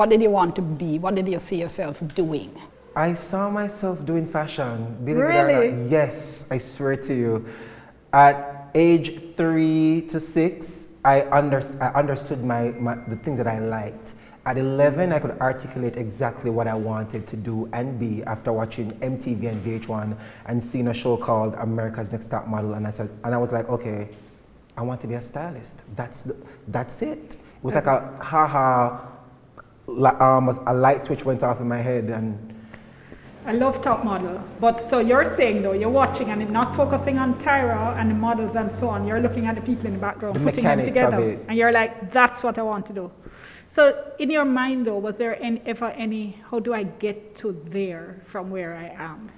What did you want to be? What did you see yourself doing? I saw myself doing fashion. Believe it or Really? not. Yes, I swear to you. At age 3 to 6, I understood the things that I liked. At 11, I could articulate exactly what I wanted to do and be after watching MTV and VH1 and seeing a show called America's Next Top Model. And I was like, okay, I want to be a stylist. That's it. It was like a a light switch went off in my head. And I love Top Model, but so you're saying though, you're watching and not focusing on Tyra and the models and so on, you're looking at the people in the background, the putting them mechanics together, of it. and you're like, that's what I want to do. So in your mind though, was there ever any, how do I get to there from where I am?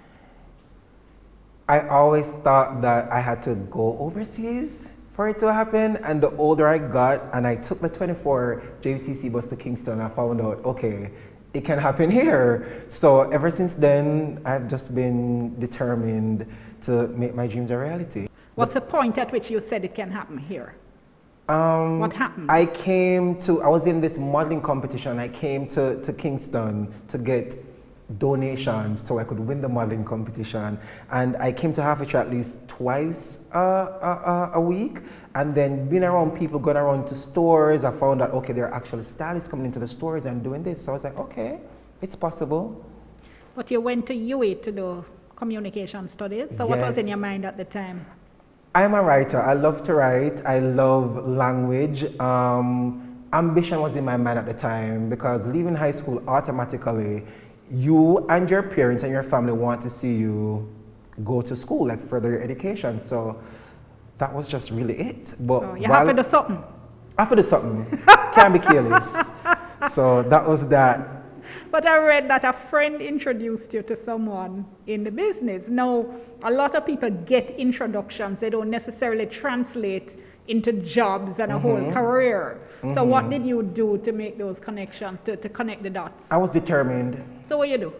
I always thought that I had to go overseas for it to happen, and the older I got, and I took the 24 JTC bus to Kingston, I found out, okay, it can happen here. So ever since then, I've just been determined to make my dreams a reality. What's the point at which you said it can happen here? What happened? I was in this modeling competition. I came to Kingston to get donations so I could win the modeling competition. And I came to Hertfordshire at least twice a week. And then being around people, going around to stores, I found out, okay, there are actually stylists coming into the stores and doing this. So I was like, okay, it's possible. But you went to UA to do communication studies. So what was in your mind at the time? I'm a writer. I love to write. I love language. Ambition was in my mind at the time because leaving high school automatically, you and your parents and your family want to see you go to school, like further your education. So that was just really it. But you have to do something. I have to do something. Can't be careless. So that was that. But I read that a friend introduced you to someone in the business. Now, a lot of people get introductions. They don't necessarily translate into jobs and a whole career. So what did you do to make those connections, to connect the dots? I was determined. So what you do?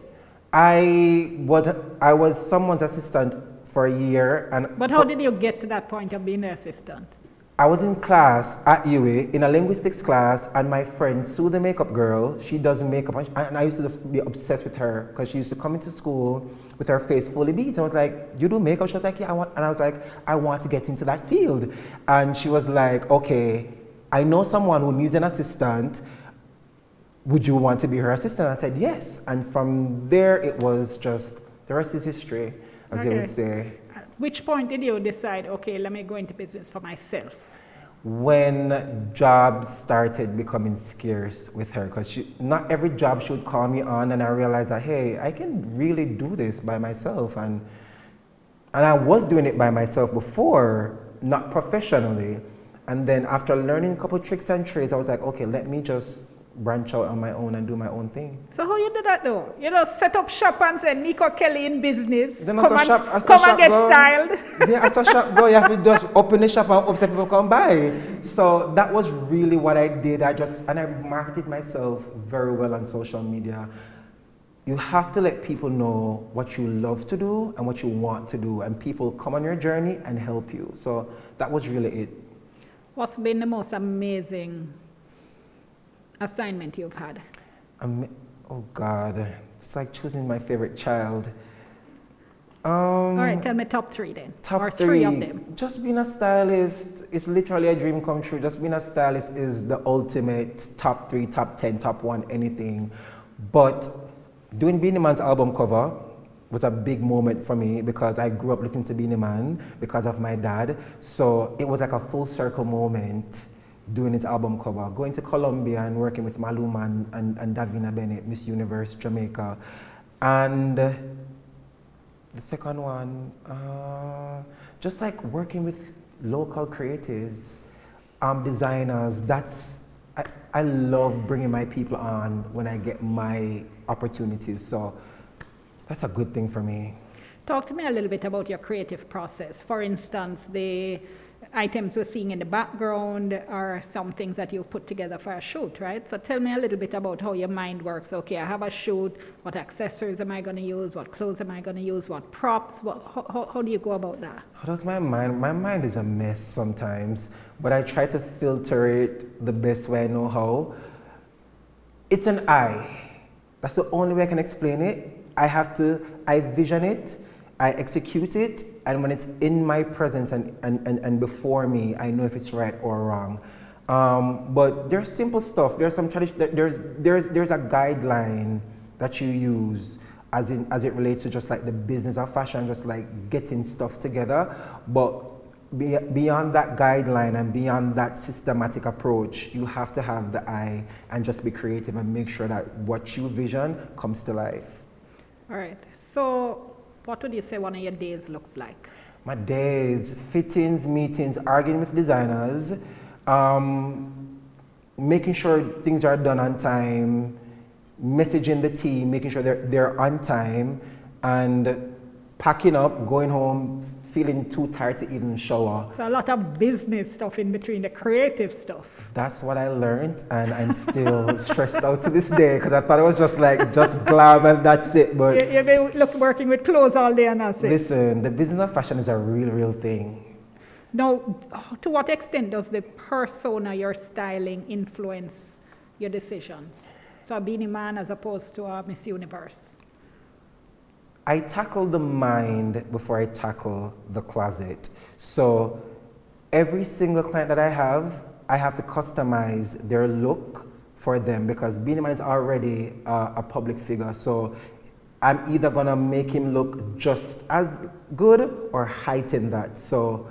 I was someone's assistant for a year. But how did you get to that point of being an assistant? I was in class at UA, in a linguistics class, and my friend Sue, the makeup girl, she does makeup, and I used to just be obsessed with her because she used to come into school with her face fully beat. I was like, you do makeup? She was like, yeah, and I was like, I want to get into that field. And she was like, okay, I know someone who needs an assistant. Would you want to be her assistant? I said, yes. And from there, it was just, the rest is history, as they would say. Which point did you decide, okay, let me go into business for myself? When jobs started becoming scarce with her, because not every job she would call me on, and I realized that, hey, I can really do this by myself. And I was doing it by myself before, not professionally. And then after learning a couple tricks and trades, I was like, okay, let me just branch out on my own and do my own thing. So how you do that though? You know, set up shop and say, Neko Kelly in business, then come and get styled. Yeah, as a shop go, you have to just open the shop and hope that people come by. So that was really what I did. And I marketed myself very well on social media. You have to let people know what you love to do and what you want to do, and people come on your journey and help you. So that was really it. What's been the most amazing assignment you've had? Oh God, it's like choosing my favorite child. All right, tell me top three then. Top three of them. Just being a stylist is literally a dream come true. Just being a stylist is the ultimate top 3, top 10, top 1, anything. But doing Beenie Man's album cover was a big moment for me because I grew up listening to Beenie Man because of my dad. So it was like a full circle moment doing his album cover, going to Colombia and working with Maluma and Davina Bennett, Miss Universe Jamaica. And the second one, just like working with local creatives, designers. I love bringing my people on when I get my opportunities. So that's a good thing for me. Talk to me a little bit about your creative process. For instance, the items we're seeing in the background are some things that you've put together for a shoot, right? So tell me a little bit about how your mind works. Okay, I have a shoot. What accessories am I going to use? What clothes am I going to use? What props? How do you go about that? How does my mind? My mind is a mess sometimes, but I try to filter it the best way I know how. It's an I. That's the only way I can explain it. I vision it, I execute it, and when it's in my presence and before me, I know if it's right or wrong. But there's simple stuff. There's some tradition. There's a guideline that you use as it relates to just like the business of fashion, just like getting stuff together. But beyond that guideline and beyond that systematic approach, you have to have the eye and just be creative and make sure that what you vision comes to life. All right. So what would you say one of your days looks like? My days, fittings, meetings, arguing with designers, making sure things are done on time, messaging the team, making sure they're on time, and packing up, going home, feeling too tired to even shower. So a lot of business stuff in between, the creative stuff. That's what I learned, and I'm still stressed out to this day because I thought it was just glam and that's it. But You've been working with clothes all day and that's it. Listen, the business of fashion is a real thing. Now, to what extent does the persona you're styling influence your decisions? So a Beanie Man as opposed to a Miss Universe? I tackle the mind before I tackle the closet. So every single client that I have to customize their look for them because Beanie Man is already a public figure. So I'm either gonna make him look just as good or heighten that. So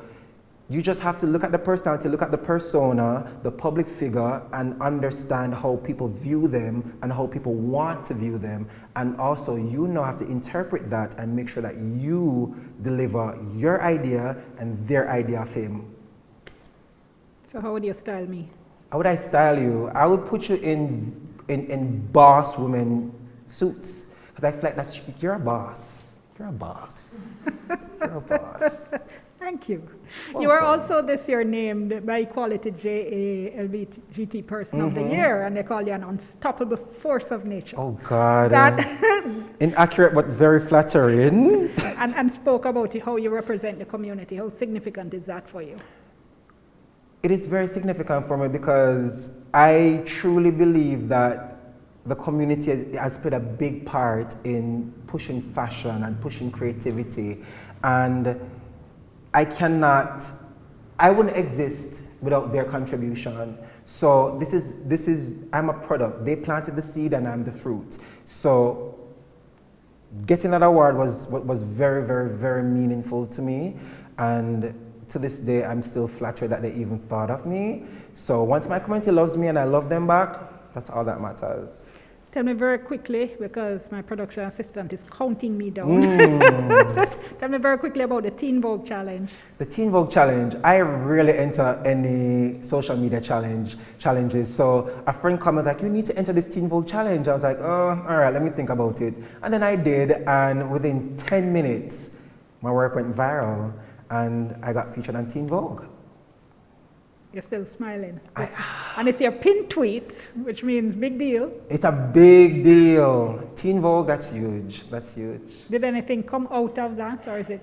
you just have to look at the personality, look at the persona, the public figure, and understand how people view them and how people want to view them. And also, you now have to interpret that and make sure that you deliver your idea and their idea of him. So how would you style me? How would I style you? I would put you in boss woman suits. Because I feel like you're a boss. You're a boss. You're a boss. Thank you. Welcome. You are also this year named by Equality JA LGBT Person of the Year, and they call you an unstoppable force of nature. Oh God. Inaccurate but very flattering. and spoke about how you represent the community. How significant is that for you? It is very significant for me because I truly believe that the community has played a big part in pushing fashion and pushing creativity, and I wouldn't exist without their contribution. So I'm a product. They planted the seed and I'm the fruit. So getting that award was very meaningful to me. And to this day, I'm still flattered that they even thought of me. So once my community loves me and I love them back, that's all that matters. Tell me very quickly, because my production assistant is counting me down. Tell me very quickly about the Teen Vogue Challenge. The Teen Vogue Challenge, I rarely enter any social media challenges. So a friend comments like, you need to enter this Teen Vogue Challenge. I was like, oh, all right, let me think about it. And then I did, and within 10 minutes, my work went viral, and I got featured on Teen Vogue. You're still smiling. And it's your pinned tweet, which means big deal. It's a big deal. Teen Vogue, that's huge. That's huge. Did anything come out of that, or is it?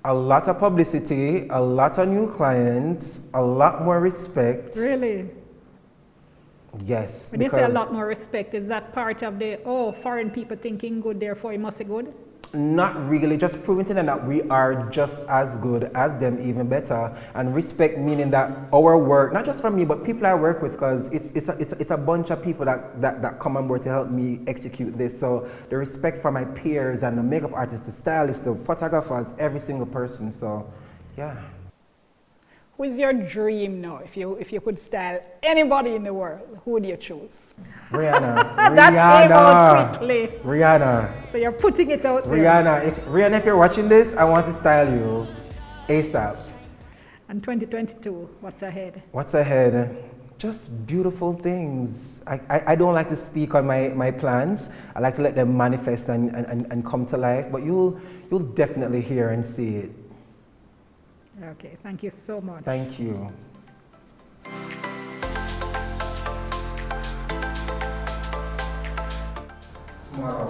A lot of publicity, a lot of new clients, a lot more respect. Really? Yes. When you say a lot more respect, is that part of the, foreign people thinking good, therefore it must be good? Not really, just proving to them that we are just as good as them, even better. And respect meaning that our work, not just from me, but people I work with, because it's a bunch of people that come on board to help me execute this. So the respect for my peers and the makeup artists, the stylists, the photographers, every single person. So, yeah. Who is your dream now? If you could style anybody in the world, who would you choose? Rihanna. That came out quickly. Rihanna. So you're putting it out there. Rihanna, if you're watching this, I want to style you ASAP. And 2022, what's ahead? What's ahead? Just beautiful things. I don't like to speak on my plans. I like to let them manifest and come to life, but you'll definitely hear and see it. Okay, thank you so much. Thank you. Small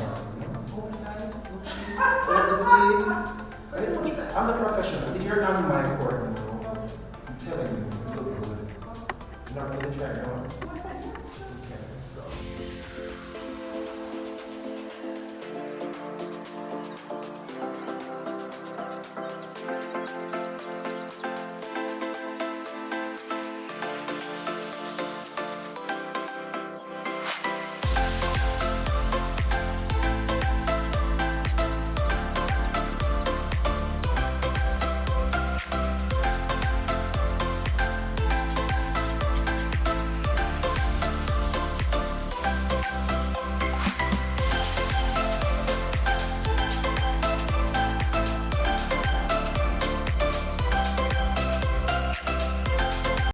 oversized, the sleeves. I'm the professional. You're not in my course.